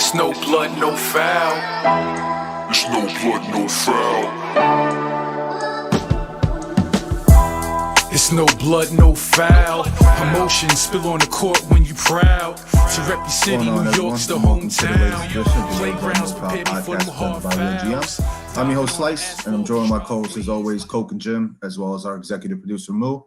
It's no blood, no foul. It's no blood, no foul. It's no blood, no foul. Emotions spill on the court when you proud. To rep your city, New York's the hometown. Playgrounds prepared me for them hard fouls. I'm your host, Slice, and I'm joined by my co-hosts, as always, Coke and Jim, as well as our executive producer, Moo.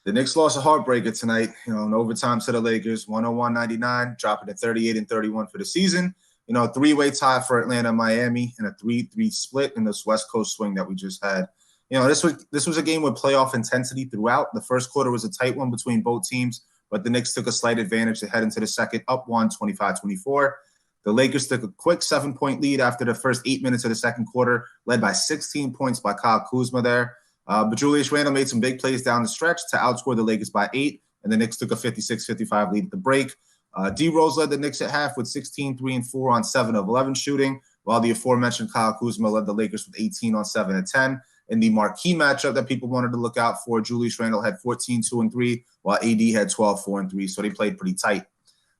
The Knicks lost a heartbreaker tonight, in overtime to the Lakers, 101-99, dropping to 38-31 for the season. A three-way tie for Atlanta and Miami, and a 3-3 split in this West Coast swing that we just had. This was a game with playoff intensity throughout. The first quarter was a tight one between both teams, but the Knicks took a slight advantage to head into the second, up 25-24. The Lakers took a quick 7-point lead after the first 8 minutes of the second quarter, led by 16 points by Kyle Kuzma there. But Julius Randle made some big plays down the stretch to outscore the Lakers by 8, and the Knicks took a 56-55 lead at the break. D Rose led the Knicks at half with 16, 3 and 4 on 7 of 11 shooting, while the aforementioned Kyle Kuzma led the Lakers with 18 on 7 of 10. In the marquee matchup that people wanted to look out for, Julius Randle had 14, 2 and 3, while AD had 12, 4 and 3, so they played pretty tight.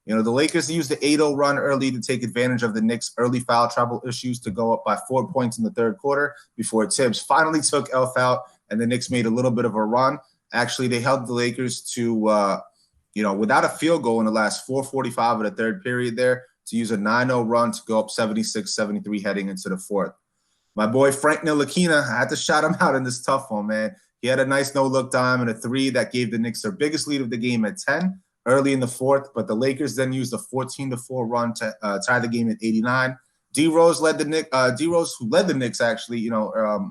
The Lakers used the 8-0 run early to take advantage of the Knicks' early foul trouble issues to go up by 4 points in the third quarter before Tibbs finally took Elf out, and the Knicks made a little bit of a run. Actually, they held the Lakers to, without a field goal in the last 4:45 of the third period there, to use a 9-0 run to go up 76-73 heading into the fourth. My boy Frank Ntilikina, I had to shout him out in this tough one, man. He had a nice no-look dime and a three that gave the Knicks their biggest lead of the game at 10 early in the fourth, but the Lakers then used a 14-4 run to tie the game at 89. D Rose, who led the Knicks actually,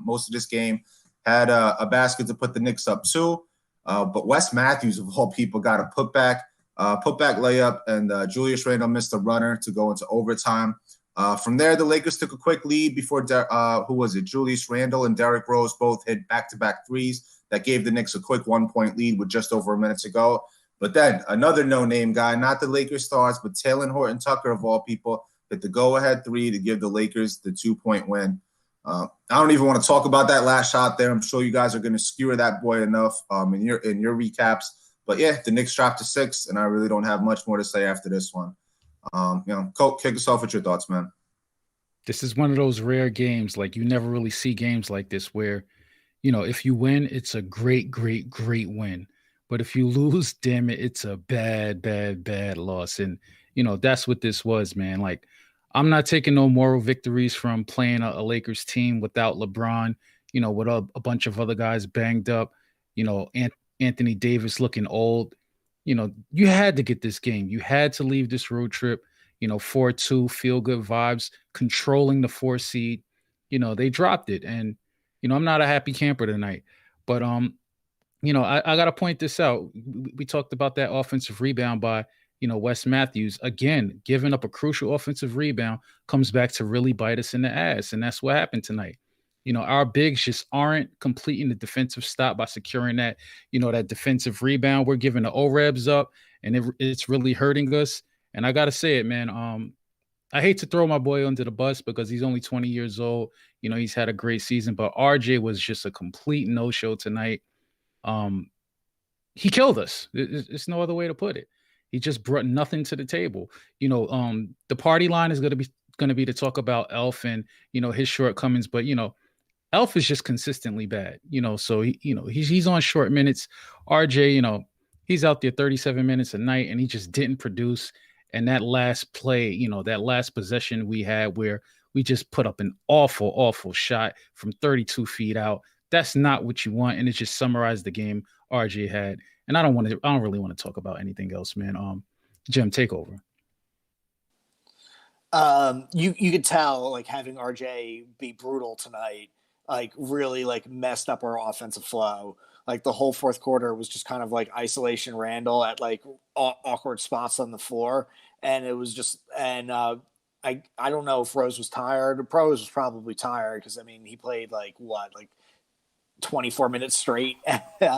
most of this game, had a basket to put the Knicks up too. But Wes Matthews, of all people, got a putback layup, and Julius Randle missed a runner to go into overtime. From there, the Lakers took a quick lead before Julius Randle and Derrick Rose both hit back-to-back threes that gave the Knicks a quick 1-point lead with just over a minute to go. But then another no-name guy, not the Lakers stars, but Talen Horton-Tucker, of all people, hit the go-ahead three to give the Lakers the 2-point win. I don't even want to talk about that last shot there. I'm sure you guys are going to skewer that boy enough in your recaps. But yeah, the Knicks dropped to 6, and I really don't have much more to say after this one. Colt, kick us off with your thoughts, man. This is one of those rare games. Like, you never really see games like this where, if you win, it's a great, great, great win. But if you lose, damn it, it's a bad, bad, bad loss. And, that's what this was, man. Like, I'm not taking no moral victories from playing a Lakers team without LeBron, with a bunch of other guys banged up, Anthony Davis looking old. You had to get this game. You had to leave this road trip, 4-2, feel good vibes, controlling the 4 seed. They dropped it. And, I'm not a happy camper tonight. But, I got to point this out. We talked about that offensive rebound by, Wes Matthews. Again, giving up a crucial offensive rebound comes back to really bite us in the ass. And that's what happened tonight. Our bigs just aren't completing the defensive stop by securing that, that defensive rebound. We're giving the O-Rebs up, and it's really hurting us. And I got to say it, man. I hate to throw my boy under the bus because he's only 20 years old. He's had a great season, but RJ was just a complete no-show tonight. He killed us. It's no other way to put it. He just brought nothing to the table. The party line is going to be to talk about Elf and, his shortcomings, but, Elf is just consistently bad, so he's on short minutes. RJ, he's out there 37 minutes a night and he just didn't produce. And that last play, that last possession we had where we just put up an awful, awful shot from 32 feet out. That's not what you want. And it just summarized the game RJ had. And I don't really want to talk about anything else, man. Jim, take over. You could tell, like, having RJ be brutal tonight, like, really, like, messed up our offensive flow. Like, the whole fourth quarter was just kind of like isolation Randall at, like, awkward spots on the floor. And it was just, and I don't know if Rose was tired. Rose was probably tired because, he played, 24 minutes straight.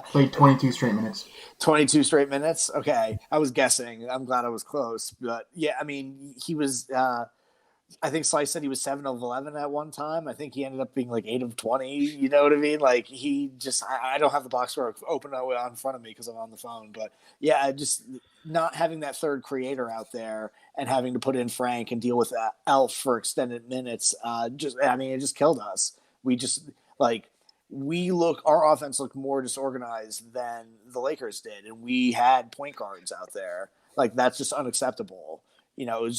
Played 22 straight minutes. 22 straight minutes? Okay. I was guessing. I'm glad I was close. But, yeah, he was I think Slice said he was 7 of 11 at one time. I think he ended up being like 8 of 20. You know what I mean? Like he just, I don't have the box score open in front of me because I'm on the phone. But yeah, just not having that third creator out there and having to put in Frank and deal with Elf for extended minutes. It just killed us. We just our offense looked more disorganized than the Lakers did. And we had point guards out there. Like that's just unacceptable. You know, it was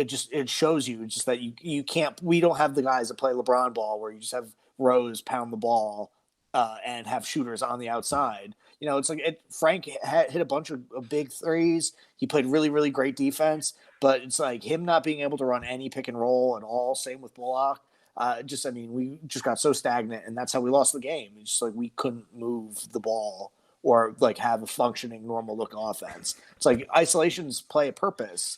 just, it shows you just that you can't, we don't have the guys that play LeBron ball where you just have Rose pound the ball and have shooters on the outside. You know, it's like Frank hit a bunch of big threes. He played really, really great defense, but it's like him not being able to run any pick and roll at all. Same with Bullock. We just got so stagnant, and that's how we lost the game. It's just like we couldn't move the ball or like have a functioning normal look offense. It's like isolations play a purpose,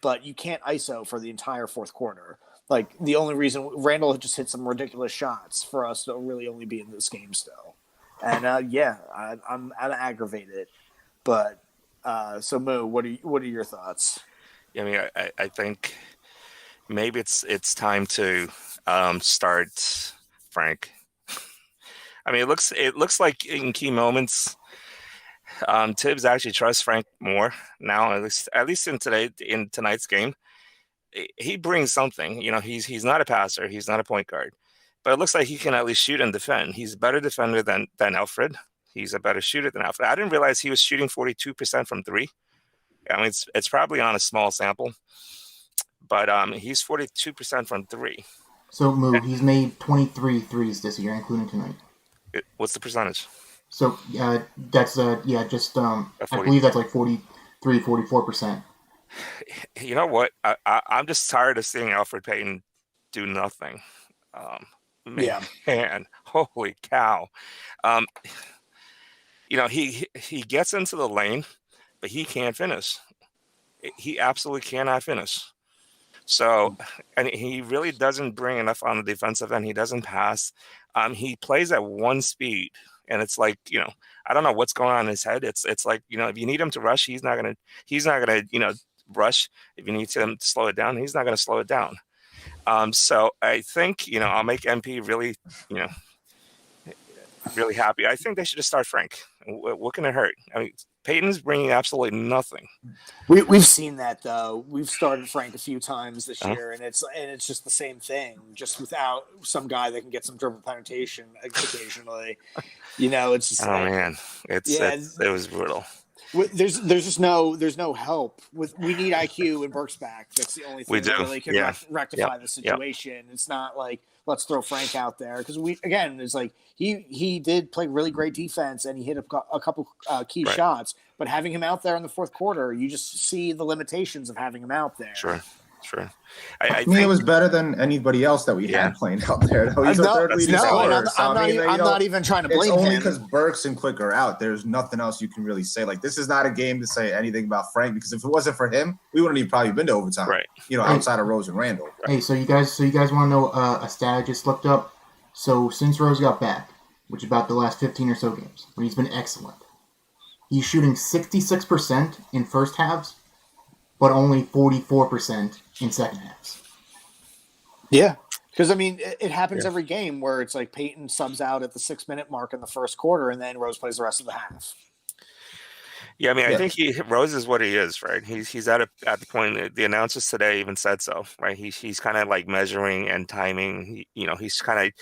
but you can't ISO for the entire fourth quarter. Like the only reason Randall just hit some ridiculous shots for us to really only be in this game still. And I'm aggravated. But so Moo, what are your thoughts? I mean, I think maybe it's time to start Frank. I mean, it looks like in key moments, Tibbs actually trusts Frank more now. At least in tonight's game, he brings something. You know, he's not a passer, he's not a point guard, but it looks like he can at least shoot and defend. He's a better defender than Alfred. He's a better shooter than Alfred. I didn't realize he was shooting 42% from three. I mean, it's probably on a small sample, but he's 42% from three. So, Moo, he's made 23 threes this year, including tonight. What's the percentage? So, that's, I believe that's like 43, 44%. You know what? I'm just tired of seeing Alfred Payton do nothing. Man, holy cow. You know, he gets into the lane, but he can't finish. He absolutely cannot finish. So, and he really doesn't bring enough on the defensive end. He doesn't pass. He plays at one speed, and it's like, you know, I don't know what's going on in his head. It's like, you know, if you need him to rush, he's not gonna, you know, rush. If you need him to slow it down, he's not gonna slow it down. So I think, you know, I'll make MP really, you know, really happy. I think they should just start Frank. What can it hurt? I mean, Peyton's bringing absolutely nothing. We've seen that though. We've started Frank a few times this year, and it's just the same thing, just without some guy that can get some dribble penetration occasionally. You know, it's just man, it was brutal. There's just no help. We need IQ and Burks back. That's the only thing that really can rectify the situation. It's not like let's throw Frank out there because it's like he did play really great defense and he hit a couple key shots. But having him out there in the fourth quarter, you just see the limitations of having him out there. Sure. I think it was better than anybody else that we had playing out there. Though. He's a third leading scorer. I'm not even trying to blame him. It's only because Burks and Quick are out. There's nothing else you can really say. Like, this is not a game to say anything about Frank because if it wasn't for him, we wouldn't have probably been to overtime. Right. You know, outside of Rose and Randall. Hey, so you guys want to know a stat I just looked up? So since Rose got back, which is about the last 15 or so games, when he's been excellent, he's shooting 66% in first halves, but only 44% in second halves. Yeah, because I mean, it happens every game where it's like Peyton subs out at the 6-minute mark in the first quarter, and then Rose plays the rest of the half. Yeah, I mean, I think Rose is what he is, right? He's at the point. The announcers today even said so, right? He's kind of like measuring and timing. He's kind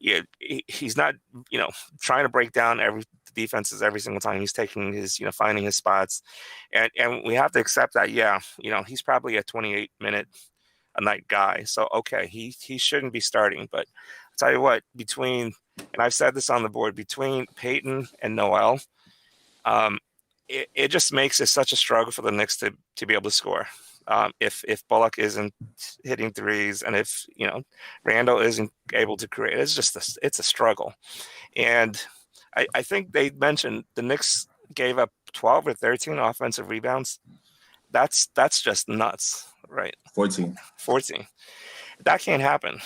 of, he's not, trying to break down defenses every single time. He's taking his, finding his spots, and we have to accept that. Yeah, he's probably a 28-minute a night guy. So okay, he shouldn't be starting. But I'll tell you what, and I've said this on the board, between Peyton and Noel, it just makes it such a struggle for the Knicks to be able to score. If Bullock isn't hitting threes, and if Randall isn't able to create, it's a struggle. And I think they mentioned the Knicks gave up 12 or 13 offensive rebounds. That's just nuts, right? 14. That can't happen,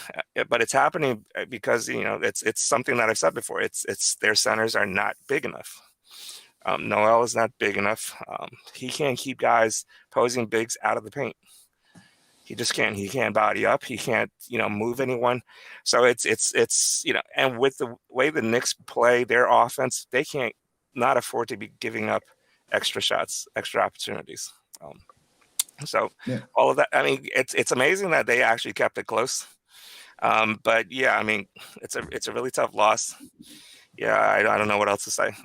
but it's happening because it's something that I've said before. It's their centers are not big enough. Noel is not big enough. He can't keep guys posing bigs out of the paint. he just can't. He can't body up. He can't, move anyone. So it's and with the way the Knicks play their offense, they can't not afford to be giving up extra shots, extra opportunities. So all of that. I mean, it's amazing that they actually kept it close. But yeah, I mean, it's a really tough loss. Yeah, I don't know what else to say.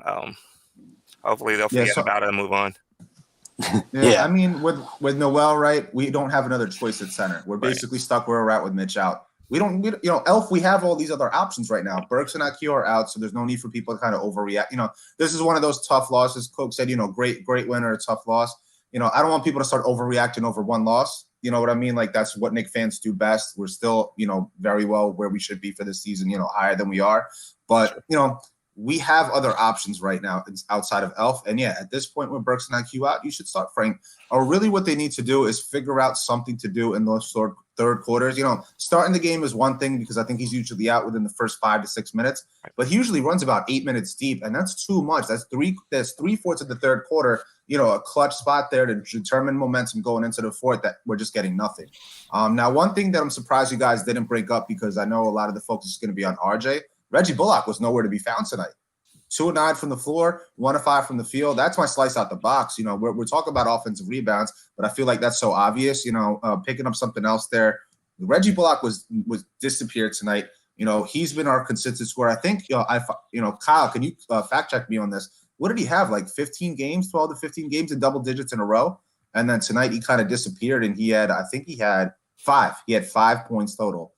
Hopefully they'll forget about it and move on. I mean, with Noel, right, we don't have another choice at center. We're basically stuck where we're at with Mitch out. We Elf, we have all these other options right now. Burks and IQ are out, so there's no need for people to kind of overreact. This is one of those tough losses. Coke said, great win or a tough loss. I don't want people to start overreacting over one loss. You know what I mean? Like, that's what Knicks fans do best. We're still, very well where we should be for this season, higher than we are. But, we have other options right now outside of Elf. And at this point with Burks and IQ out, you should start Frank. Or really what they need to do is figure out something to do in those third quarters. Starting the game is one thing because I think he's usually out within the first 5 to 6 minutes. But he usually runs about 8 minutes deep, and that's too much. That's 3/4 of the third quarter, a clutch spot there to determine momentum going into the fourth that we're just getting nothing. Now, one thing that I'm surprised you guys didn't break up, because I know a lot of the focus is going to be on RJ. Reggie Bullock was nowhere to be found tonight. 2 of 9 from the floor, 1 of 5 from the field. That's my slice out the box. We're talking about offensive rebounds, but I feel like that's so obvious. Picking up something else there. Reggie Bullock was disappeared tonight. He's been our consistent scorer. I think Kyle, can you fact check me on this? What did he have? Like 15 games, 12 to 15 games in double digits in a row, and then tonight he kind of disappeared, and he had 5. He had 5 points total.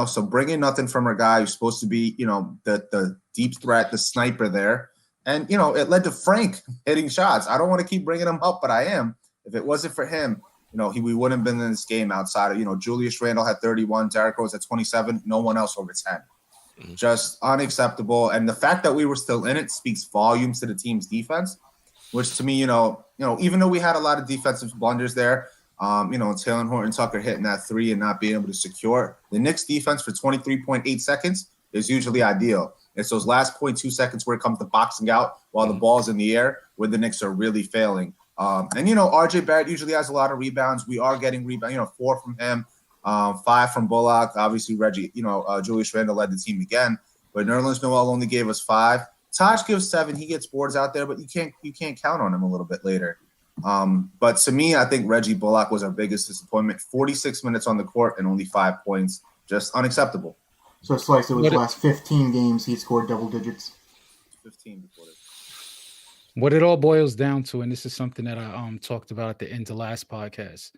So bringing nothing from our guy who's supposed to be, the deep threat, the sniper there. And, it led to Frank hitting shots. I don't want to keep bringing him up, but I am. If it wasn't for him, we wouldn't have been in this game outside of, Julius Randle had 31, Derrick Rose at 27, no one else over 10. Just unacceptable. And the fact that we were still in it speaks volumes to the team's defense, which to me, even though we had a lot of defensive blunders there, Taylor Horton-Tucker hitting that 3 and not being able to secure. The Knicks defense for 23.8 seconds is usually ideal. It's those last 0.2 seconds where it comes to boxing out while the ball's in the air where the Knicks are really failing. RJ Barrett usually has a lot of rebounds. We are getting rebounds, 4 from him, 5 from Bullock. Obviously, Reggie, Julius Randle led the team again, but Nerlens Noel only gave us 5. Taj gives 7. He gets boards out there, but you can't count on him a little bit later. But to me, I think Reggie Bullock was our biggest disappointment. 46 minutes on the court and only 5 points. Just unacceptable. So Slice, it was the last 15 games he scored double digits. 15 before this. What it all boils down to, and this is something that I talked about at the end of last podcast.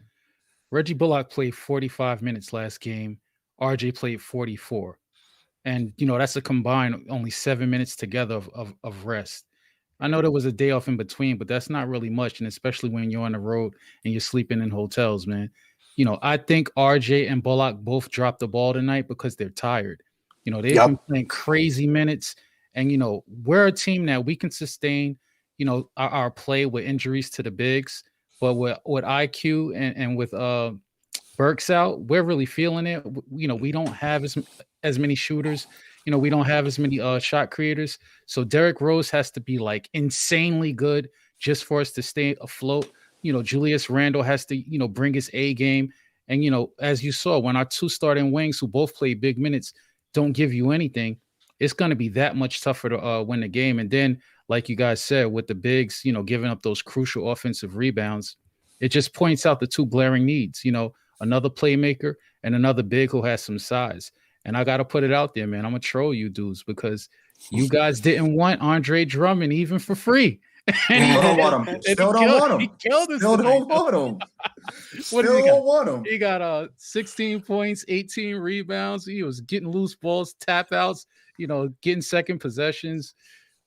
Reggie Bullock played 45 minutes last game. RJ played 44. And, that's a combined only 7 minutes together of rest. I know there was a day off in between, but that's not really much. And especially when you're on the road and you're sleeping in hotels, man. I think RJ and Bullock both dropped the ball tonight because they're tired. They've been playing crazy minutes. And, we're a team that we can sustain, our play with injuries to the bigs. But with IQ and with Burks out, we're really feeling it. We don't have as many shooters. We don't have as many shot creators. So Derrick Rose has to be like insanely good just for us to stay afloat. Julius Randle has to, bring his A game. And, as you saw, when our 2 starting wings who both play big minutes don't give you anything, it's going to be that much tougher to win the game. And then, like you guys said, with the bigs, giving up those crucial offensive rebounds, it just points out the 2 glaring needs, another playmaker and another big who has some size. And I got to put it out there, man. I'm going to troll you dudes because you guys didn't want Andre Drummond even for free. Still don't want him. Still don't want him. He killed us. Still don't want him. What Still don't want him. He got 16 points, 18 rebounds. He was getting loose balls, tap outs, getting second possessions.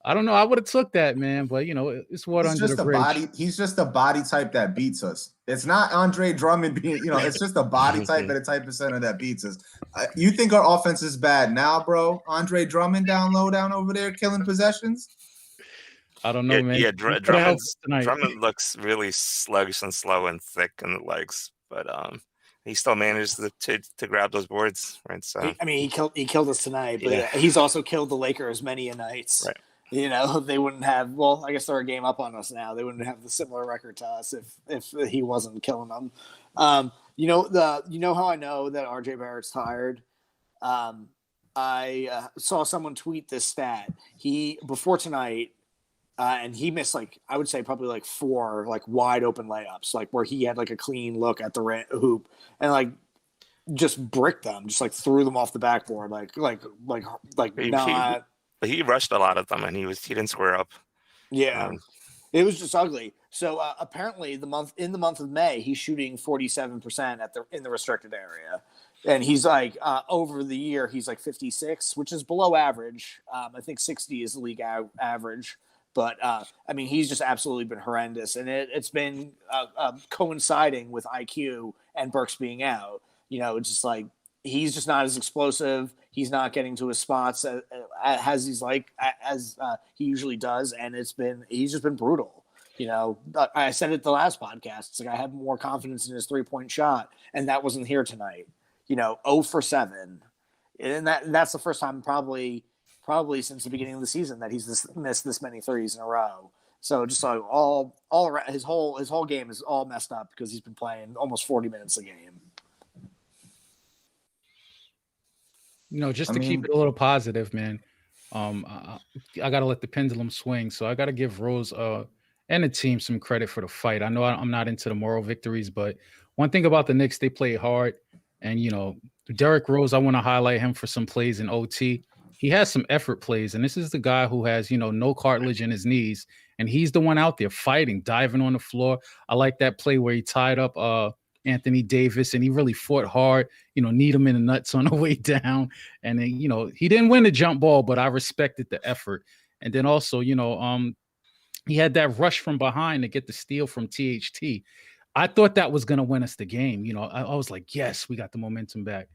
I don't know. I would have took that, man, but it's water under the bridge. He's just a body type that beats us. It's not Andre Drummond being, it's just a body type and a type of center that beats us. You think our offense is bad now, bro? Andre Drummond down over there killing possessions? I don't know, man. Yeah, Drummond looks really sluggish and slow and thick in the legs, but he still managed to grab those boards, right? So he killed us tonight, but he's also killed the Lakers many a nights. Right. They wouldn't have. Well, I guess they're a game up on us now. They wouldn't have the similar record to us if he wasn't killing them. You know how I know that RJ Barrett's tired? I saw someone tweet this stat. Before tonight, and he missed I would say probably 4 wide open layups, where he had a clean look at the hoop and just bricked them, just threw them off the backboard, He rushed a lot of them, and he didn't square up. Yeah. It was just ugly. So apparently, in the month of May, he's shooting 47% in the restricted area, and he's over the year he's 56, which is below average. I think 60 is the league average, but I mean he's just absolutely been horrendous, and it's been coinciding with IQ and Burks being out. It's just he's just not as explosive. He's not getting to his spots as he usually does, and he's just been brutal. I said it the last podcast. It's I have more confidence in his 3-point shot, and that wasn't here tonight. 0 for 7, and that's the first time probably since the beginning of the season that he's missed this many threes in a row. So just all around, his whole game is all messed up because he's been playing almost 40 minutes a game. Just to keep it a little positive, man. I got to let the pendulum swing. So I got to give Rose and the team some credit for the fight. I know I'm not into the moral victories, but one thing about the Knicks, they play hard. And, Derrick Rose, I want to highlight him for some plays in OT. He has some effort plays, and this is the guy who has, no cartilage in his knees, and he's the one out there fighting, diving on the floor. I like that play where he tied up Anthony Davis, and he really fought hard, need him in the nuts on the way down. And then, he didn't win the jump ball, but I respected the effort. And then also, he had that rush from behind to get the steal from THT. I thought that was going to win us the game. I was like, yes, we got the momentum back.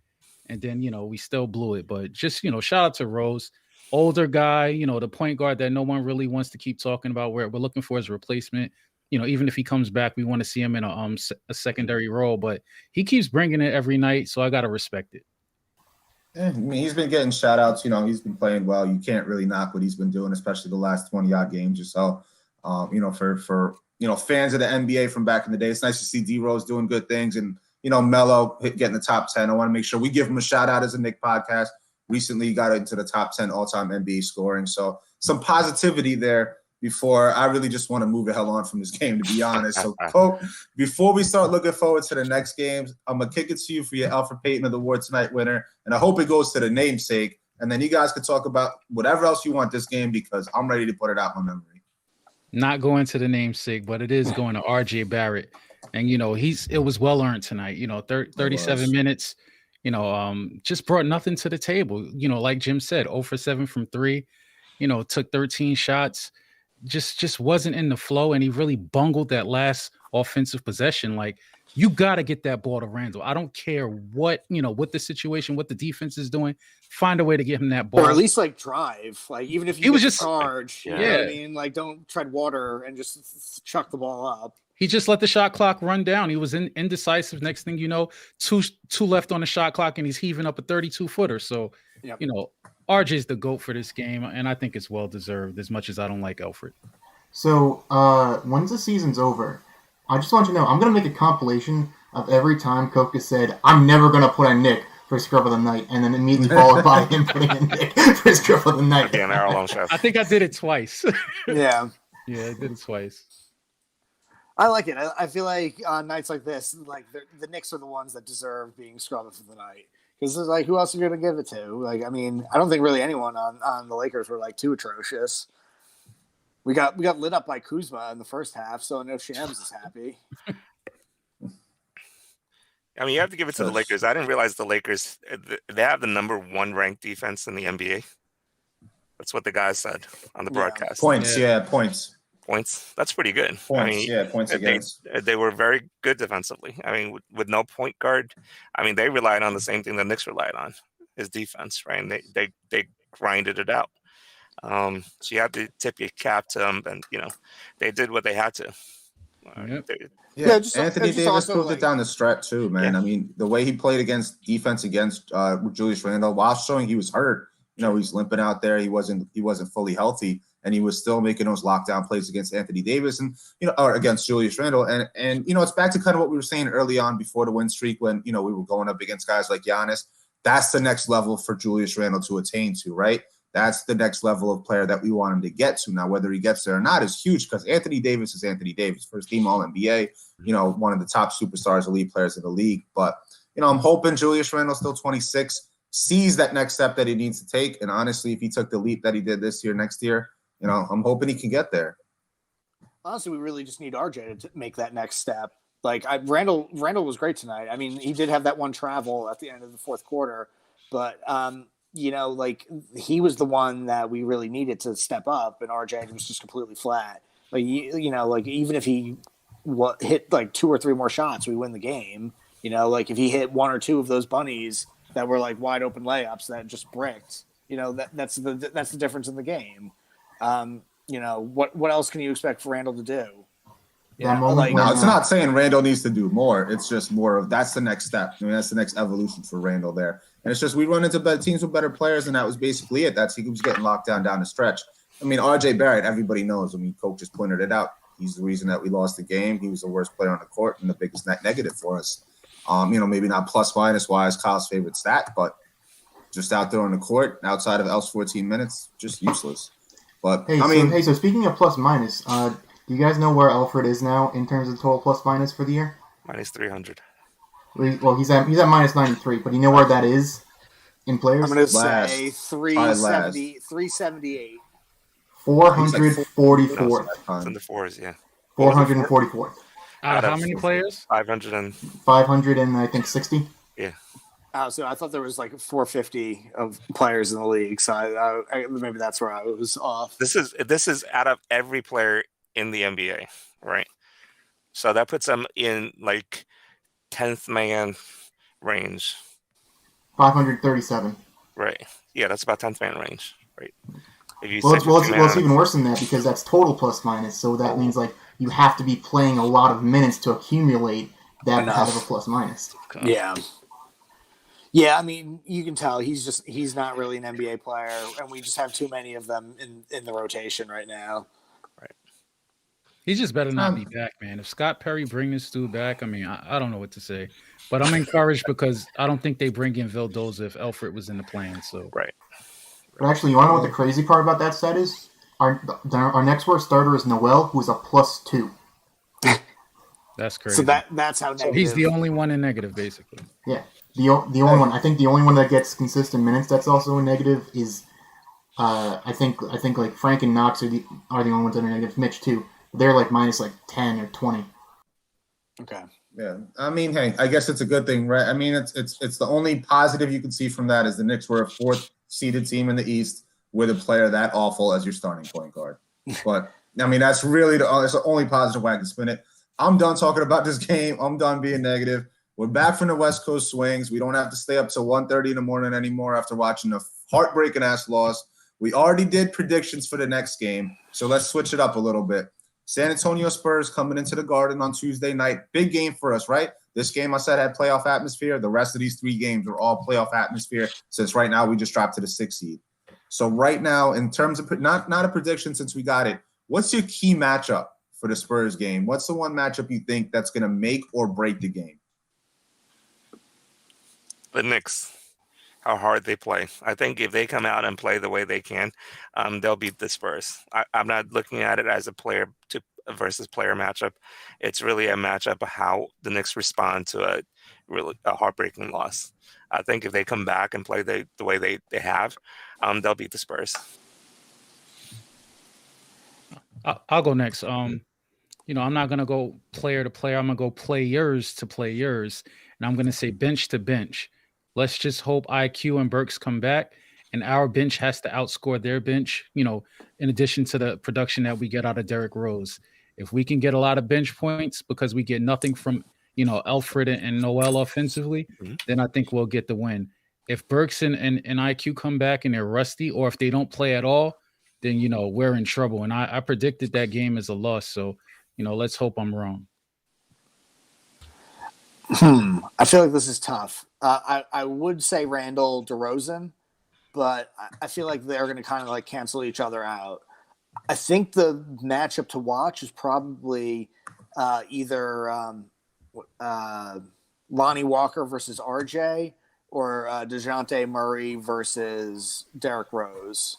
And then, we still blew it. But just, shout out to Rose, older guy, the point guard that no one really wants to keep talking about. We're looking for his replacement. Even if he comes back, we want to see him in a secondary role. But he keeps bringing it every night, so I got to respect it. Yeah, I mean, he's been getting shout outs. He's been playing well. You can't really knock what he's been doing, especially the last 20-odd games or so. For fans of the NBA from back in the day, it's nice to see D Rose doing good things and, Melo getting the top 10. I want to make sure we give him a shout out as a Knick podcast. Recently, he got into the top 10 all-time NBA scoring. So some positivity there before I really just want to move the hell on from this game, to be honest. So, Coke, before we start looking forward to the next games, I'm going to kick it to you for your Alfred Payton of the Award Tonight winner. And I hope it goes to the namesake. And then you guys can talk about whatever else you want this game because I'm ready to put it out my memory. Not going to the namesake, but it is going to RJ Barrett. And, it was well earned tonight, 37 minutes, just brought nothing to the table. Like Jim said, 0 for 7 from 3, took 13 shots, just wasn't in the flow. And he really bungled that last offensive possession. You got to get that ball to Randall. I don't care what the situation, what the defense is doing. Find a way to get him that ball. Or at least drive. Even if you was just charge, you know what I mean? Don't tread water and just chuck the ball up. He just let the shot clock run down. He was indecisive. Next thing you know, two left on the shot clock, and he's heaving up a 32-footer. So, RJ's the GOAT for this game, and I think it's well-deserved as much as I don't like Alfred. So, once the season's over, I just want you to know, I'm going to make a compilation of every time Coke has said, I'm never going to put a Knick for Scrub of the Night, and then immediately followed by him putting a Knick for Scrub of the Night. Yeah, an hour-long show. I think I did it twice. Yeah. Yeah, I did it twice. I like it. I feel like on nights like this, the Knicks are the ones that deserve being Scrub of the Night. Because it's who else are you going to give it to? I don't think really anyone on the Lakers were too atrocious. We got lit up by Kuzma in the first half, so no Shams is happy. I mean, you have to give it to the Lakers. I didn't realize the Lakers, they have the number 1 ranked defense in the NBA. That's what the guys said on the broadcast. Points, points. That's pretty good. Points against. They were very good defensively. With no point guard, they relied on the same thing the Knicks relied on, is defense, right? And they grinded it out. So you have to tip your cap to them, and they did what they had to. Anthony Davis proved it down the stretch too, man. Yeah. The way he played against Julius Randle, while showing he was hurt, he's limping out there. He wasn't fully healthy. and he was still making those lockdown plays against Anthony Davis and, or against Julius Randle. And it's back to kind of what we were saying early on before the win streak when, we were going up against guys like Giannis. That's the next level for Julius Randle to attain to, right? That's the next level of player that we want him to get to. Now, whether he gets there or not is huge because Anthony Davis is Anthony Davis, first team All-NBA, one of the top superstars, elite players in the league. But, I'm hoping Julius Randle, still 26, sees that next step that he needs to take. And honestly, if he took the leap that he did this year, next year, I'm hoping he can get there. Honestly, we really just need RJ to make that next step. Like Randall was great tonight. I mean, he did have that one travel at the end of the fourth quarter, but like he was the one that we really needed to step up, and RJ was just completely flat. Like like even if he hit like 2 or 3 more shots, we win the game. Like if he hit 1 or 2 of those bunnies that were like wide open layups that just bricked, that's the difference in the game. What else can you expect for Randall to do? It's not saying Randall needs to do more. It's just more of that's the next step. I mean, that's the next evolution for Randall there. And it's just we run into better teams with better players, and that was basically it. He was getting locked down the stretch. I mean, RJ Barrett, everybody knows. I mean, coach just pointed it out. He's the reason that we lost the game. He was the worst player on the court and the biggest net negative for us. Maybe not plus minus wise, Kyle's favorite stat, but just out there on the court, outside of L's 14 minutes, just useless. But so speaking of plus minus, do you guys know where Alfred is now in terms of total plus minus for the year? Minus 300. Well, he's at minus 93, but do you know where that is in players? I'm going to say 378. 444. It's in the fours, yeah. 444. Out of how many players? 500 and 60. Yeah. So I thought there was like 450 of players in the league. So I maybe that's where I was off. This is out of every player in the NBA, right? So that puts them in like 10th man range. 537. Right. Yeah, that's about 10th man range, right? It's even worse than that because that's total plus minus. So that means like you have to be playing a lot of minutes to accumulate that kind of a plus minus. Yeah. Yeah, I mean, you can tell he's not really an NBA player, and we just have too many of them in the rotation right now. Right. He just better not be back, man. If Scott Perry bring this dude back, I mean, I don't know what to say. But I'm encouraged because I don't think they bring in Vildoza if Alfred was in the plan. So right. But actually, you want to know what the crazy part about that stat is? Our next worst starter is Noel, who is a +2. That's crazy. So that's how negative. So he's the only one in negative, basically. Yeah, the only one. I think the only one that gets consistent minutes that's also in negative is, I think like Frank and Knox are the only ones that are negative. Mitch too. They're like minus like 10 or 20. Okay. Yeah, I mean, hey, I guess it's a good thing, right? I mean, it's the only positive you can see from that is the Knicks were a 4th seeded team in the East with a player that awful as your starting point guard. But I mean, that's really it's the only positive way I can spin it. I'm done talking about this game. I'm done being negative. We're back from the West Coast swings. We don't have to stay up till 1:30 in the morning anymore after watching a heartbreaking ass loss. We already did predictions for the next game, so let's switch it up a little bit. San Antonio Spurs coming into the Garden on Tuesday night. Big game for us, right? This game I said had playoff atmosphere. The rest of these 3 games are all playoff atmosphere since right now we just dropped to the 6th seed. So right now, in terms of not a prediction since we got it, what's your key matchup for the Spurs game? What's the one matchup you think that's going to make or break the game? The Knicks, how hard they play. I think if they come out and play the way they can, they'll beat the Spurs. I'm not looking at it as a player versus player matchup. It's really a matchup of how the Knicks respond to a heartbreaking loss. I think if they come back and play the way they have, they'll beat the Spurs. I'll go next. I'm not going to go player to player. I'm going to go players to players. And I'm going to say bench to bench. Let's just hope IQ and Burks come back, and our bench has to outscore their bench, in addition to the production that we get out of Derrick Rose. If we can get a lot of bench points because we get nothing from, Alfred and Noel offensively, then I think we'll get the win. If Burks and IQ come back and they're rusty, or if they don't play at all, then, we're in trouble. And I predicted that game as a loss. So, let's hope I'm wrong. I feel like this is tough. I would say Randall DeRozan, but I feel like they're going to kind of like cancel each other out. I think the matchup to watch is probably either Lonnie Walker versus RJ or DeJounte Murray versus Derrick Rose.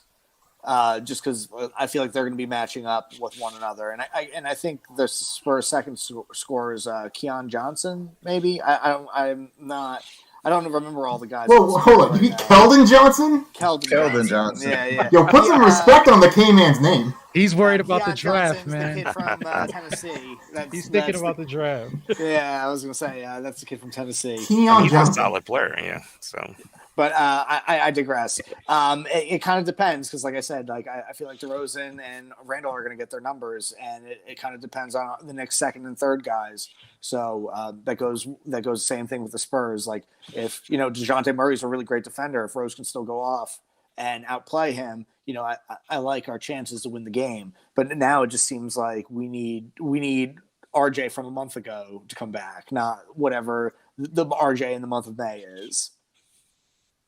Just because I feel like they're going to be matching up with one another, and I think the Spurs' second scorer is Keon Johnson. Maybe I'm not. I don't remember all the guys. Whoa, hold on. You mean Keldon Johnson? Keldon Johnson. Yeah. Yo, put some respect on the K-Man's name. He's worried about the Keon draft, Johnson's man. the kid from Tennessee. He's thinking about the draft. Yeah, I was going to say that's the kid from Tennessee. Keon He's a Johnson. solid player, yeah. So, But I digress. It kind of depends because, like I said, like I feel like DeRozan and Randall are going to get their numbers, and it kind of depends on the next second and third guys. So that goes the same thing with the Spurs. Like if DeJounte Murray's a really great defender, if Rose can still go off and outplay him, I like our chances to win the game. But now it just seems like we need RJ from a month ago to come back, not whatever the RJ in the month of May is.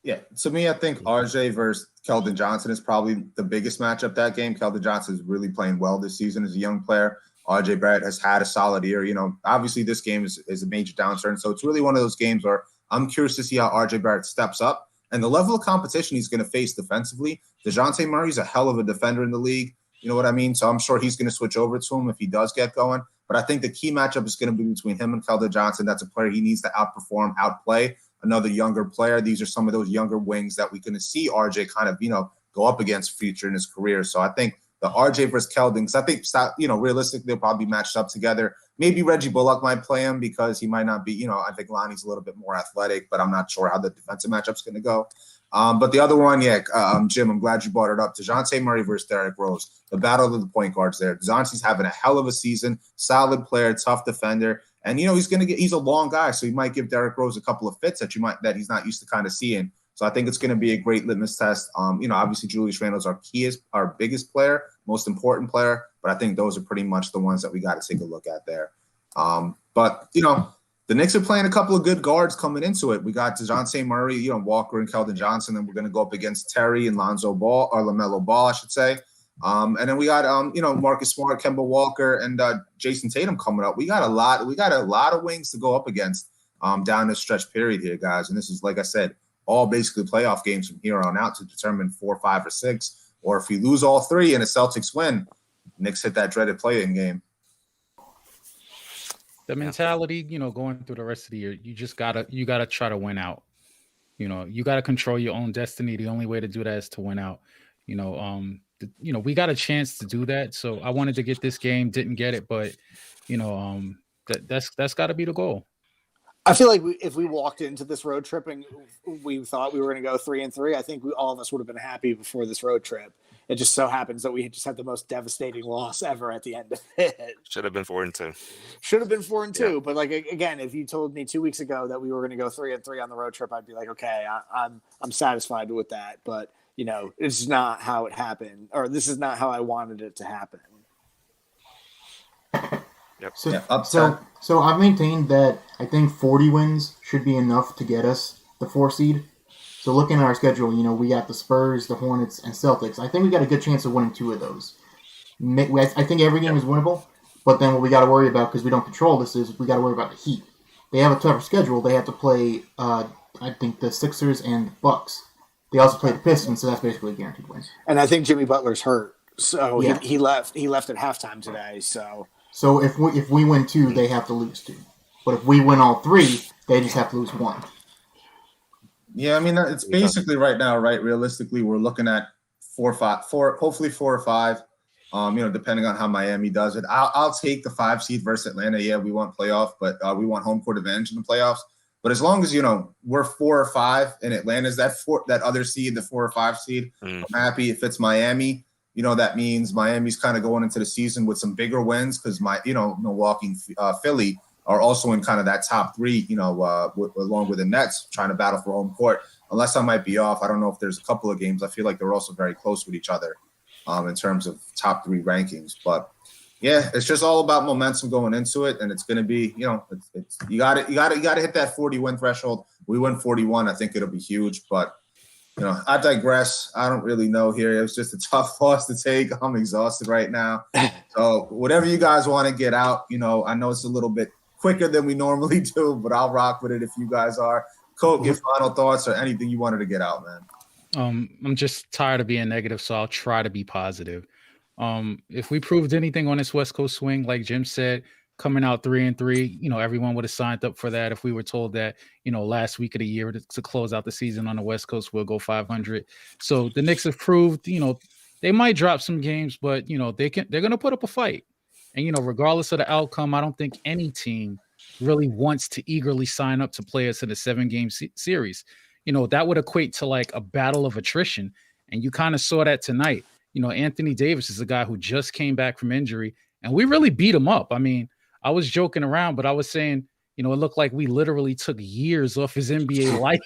Yeah, to me, I think RJ versus Keldon Johnson is probably the biggest matchup that game. Keldon Johnson is really playing well this season as a young player. RJ Barrett has had a solid year. Obviously this game is a major downturn, so it's really one of those games where I'm curious to see how RJ Barrett steps up and the level of competition he's going to face defensively. DeJounte Murray's a hell of a defender in the league. You know what I mean? So I'm sure he's going to switch over to him if he does get going. But I think the key matchup is going to be between him and Keldon Johnson. That's a player he needs to outperform, outplay. Another younger player. These are some of those younger wings that we're going to see RJ kind of, go up against future in his career. So I think the RJ versus Keldon, because I think, realistically, they'll probably be matched up together. Maybe Reggie Bullock might play him because he might not be, I think Lonnie's a little bit more athletic, but I'm not sure how the defensive matchup's going to go. But the other one, Jim, I'm glad you brought it up. DeJounte Murray versus Derrick Rose. The battle of the point guards there. DeJounte's having a hell of a season, solid player, tough defender. And, he's a long guy, so he might give Derrick Rose a couple of fits that he's not used to kind of seeing. So I think it's going to be a great litmus test. Obviously Julius Randle's our biggest player, most important player, but I think those are pretty much the ones that we got to take a look at there. But the Knicks are playing a couple of good guards coming into it. We got DeJounte Murray, Walker and Keldon Johnson, and we're going to go up against Terry and LaMelo Ball, I should say. And then we got Marcus Smart, Kemba Walker, and Jason Tatum coming up. We got a lot of wings to go up against down this stretch period here, guys. And this is, like I said, all basically playoff games from here on out to determine 4, 5, or 6. Or if we lose all 3 and the Celtics win, Knicks hit that dreaded play-in game. The mentality, going through the rest of the year, you gotta try to win out. You gotta control your own destiny. The only way to do that is to win out. We got a chance to do that. So I wanted to get this game, didn't get it, but that's got to be the goal. I feel like if we walked into this road trip and we thought we were going to go 3-3, I think all of us would have been happy before this road trip. It just so happens that we just had the most devastating loss ever at the end of it. should have been 4-2. Should have been 4-2, Yeah. But again, if you told me 2 weeks ago that we were going to go 3-3 on the road trip, I'd be like, okay, I'm satisfied with that. But it's not how it happened, or this is not how I wanted it to happen. Yep. So I've maintained that I think 40 wins should be enough to get us the 4 seed. So looking at our schedule, we got the Spurs, the Hornets, and Celtics. I think we got a good chance of winning 2 of those. I think every game is winnable, but then what we got to worry about, because we don't control this, is we got to worry about the Heat. They have a tougher schedule. They have to play, I think, the Sixers and the Bucks. They also play the Pistons, so that's basically a guaranteed win. And I think Jimmy Butler's hurt, so Yeah. he left at halftime today. So if we win 2, they have to lose 2. But if we win all 3, they just have to lose 1. Yeah, I mean, it's basically right now, right? Realistically, we're looking at 4, 5, hopefully 4 or 5, depending on how Miami does it. I'll take the 5 seed versus Atlanta. Yeah, we want playoff, but we want home court advantage in the playoffs. But as long as, we're 4 or 5 and Atlanta's that other seed, the 4 or 5 seed, I'm happy. If it's Miami, that means Miami's kind of going into the season with some bigger wins because Milwaukee, Philly are also in kind of that top 3, along with the Nets trying to battle for home court. Unless I might be off, I don't know if there's a couple of games. I feel like they're also very close with each other in terms of top 3 rankings. But yeah, it's just all about momentum going into it, and it's going to be, you got to hit that 40 win threshold. We win 41, I think it'll be huge. But I digress. I don't really know here. It was just a tough loss to take. I'm exhausted right now. So whatever you guys want to get out, I know it's a little bit quicker than we normally do, but I'll rock with it if you guys are. Colt, your final thoughts or anything you wanted to get out, man? I'm just tired of being negative, so I'll try to be positive. If we proved anything on this West Coast swing, like Jim said, coming out 3-3, everyone would have signed up for that. If we were told that, last week of the year to close out the season on the West Coast, we'll go 500. So the Knicks have proved, they might drop some games, but they're going to put up a fight. And regardless of the outcome, I don't think any team really wants to eagerly sign up to play us in a 7-game series. That would equate to like a battle of attrition. And you kind of saw that tonight. Anthony Davis is a guy who just came back from injury, and we really beat him up. I mean, I was joking around, but I was saying, it looked like we literally took years off his NBA life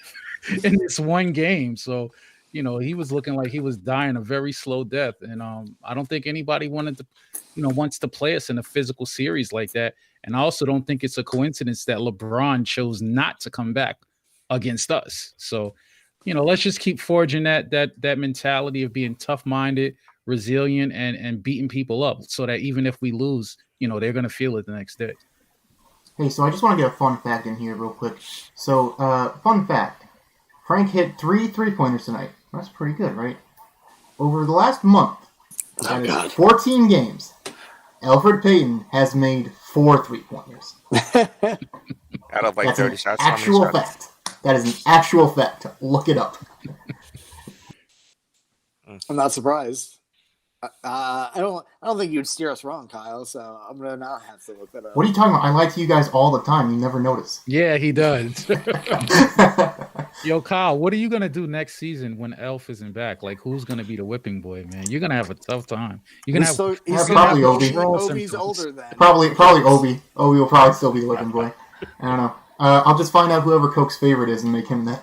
in this one game. So, he was looking like he was dying a very slow death. And I don't think anybody wants to play us in a physical series like that. And I also don't think it's a coincidence that LeBron chose not to come back against us. So, let's just keep forging that mentality of being tough-minded, resilient, and beating people up so that even if we lose, they're going to feel it the next day. Hey, so I just want to get a fun fact in here real quick. So, fun fact. Frank hit 3 3-pointers tonight. That's pretty good, right? Over the last month, 14 games, Elfrid Payton has made 4 3-pointers. Out of like 30 shots. Actual fact. That is an actual fact. Look it up. I'm not surprised. I don't think you'd steer us wrong, Kyle. So I'm gonna not have to look that up. What are you talking about? I lie to you guys all the time. You never notice. Yeah, he does. Yo, Kyle, what are you gonna do next season when Elf isn't back? Like, who's gonna be the whipping boy, man? You're gonna have a tough time. You're gonna probably Obi. Obi's older then. Probably Obi. Obi will probably still be the whipping boy. I don't know. I'll just find out whoever Coke's favorite is and make him that.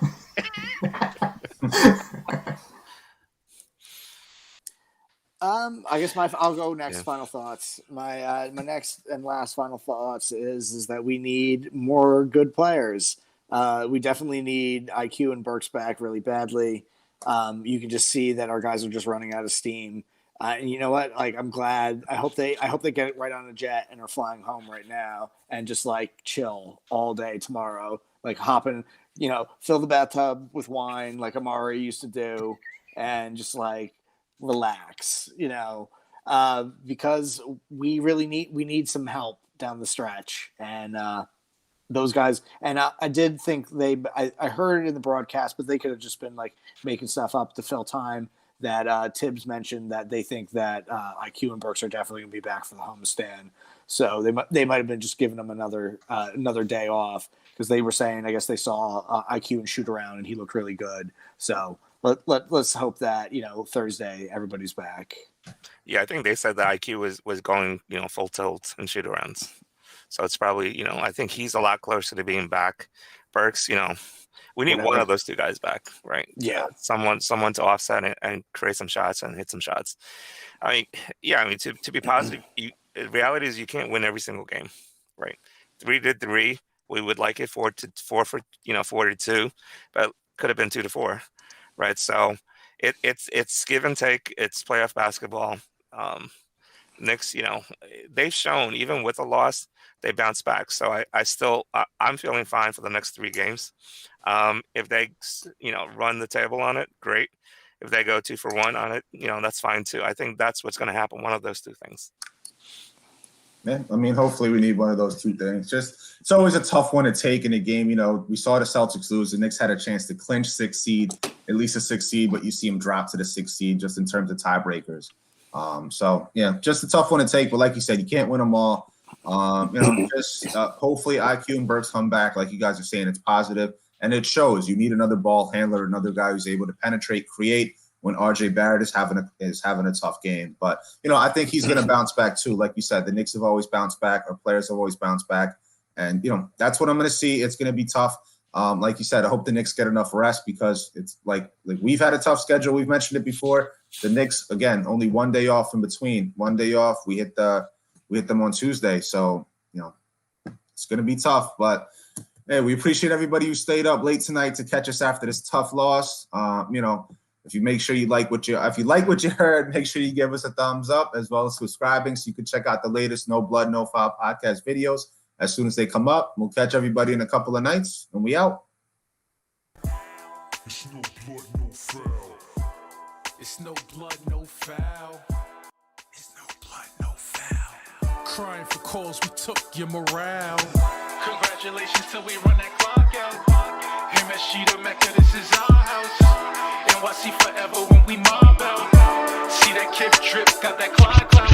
I guess I'll go next. Yeah. Final thoughts. My next and last final thoughts is that we need more good players. We definitely need IQ and Burks back really badly. You can just see that our guys are just running out of steam. And you know what? Like, I'm glad. I hope they get it right on a jet and are flying home right now and just like chill all day tomorrow. Like hopping, fill the bathtub with wine like Amari used to do, and just like relax. Because we really need some help down the stretch, and those guys. And I did think I heard it in the broadcast, but they could have just been like making stuff up to fill time. That Tibbs mentioned that they think that IQ and Burks are definitely going to be back for the homestand. So they might have been just giving them another day off, because they were saying, I guess they saw IQ and shoot around and he looked really good. So let's hope that Thursday everybody's back. Yeah, I think they said that IQ was going full tilt in shoot arounds. So it's probably I think he's a lot closer to being back. Burks, we need one of those two guys back, right? Yeah. Someone to offset it and create some shots and hit some shots. To be positive, the reality is you can't win every single game, right? 3-3. We would like it 4-2, but could have been 2-4, right? So it's give and take. It's playoff basketball. Knicks, they've shown even with a loss, they bounce back. So I'm feeling fine for the next 3 games. If they, run the table on it, great. If they go 2-for-1 on it, that's fine too. I think that's what's going to happen. One of those two things. Yeah, I mean, hopefully we need one of those two things. It's always a tough one to take in a game. We saw the Celtics lose. The Knicks had a chance to clinch 6th seed, at least a 6th seed, but you see them drop to the 6th seed just in terms of tiebreakers. Just a tough one to take. But like you said, you can't win them all. Hopefully IQ and Burks come back. Like you guys are saying, it's positive. And it shows. You need another ball handler, another guy who's able to penetrate, create when RJ Barrett is having a tough game. But, I think he's going to bounce back too. Like you said, the Knicks have always bounced back. Our players have always bounced back. And, that's what I'm going to see. It's going to be tough. Like you said, I hope the Knicks get enough rest, because it's like we've had a tough schedule. We've mentioned it before. The Knicks, again, only 1 day off in between. 1 day off. We hit them on Tuesday. So, it's going to be tough. But Hey, we appreciate everybody who stayed up late tonight to catch us after this tough loss. If you make sure you like what you heard, make sure you give us a thumbs up as well as subscribing so you can check out the latest No Blood, No Foul podcast videos as soon as they come up. We'll catch everybody in a couple of nights, and we out. It's no blood, no foul. It's no blood, no foul. It's no blood, no foul. Crying for cause we took your morale. Congratulations till we run that clock out. MSG to Mecca, this is our house. NYC forever when we mob out. See that kid drip, got that clock clout.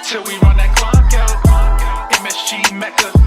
Till we run that clock out. MSG Mecca.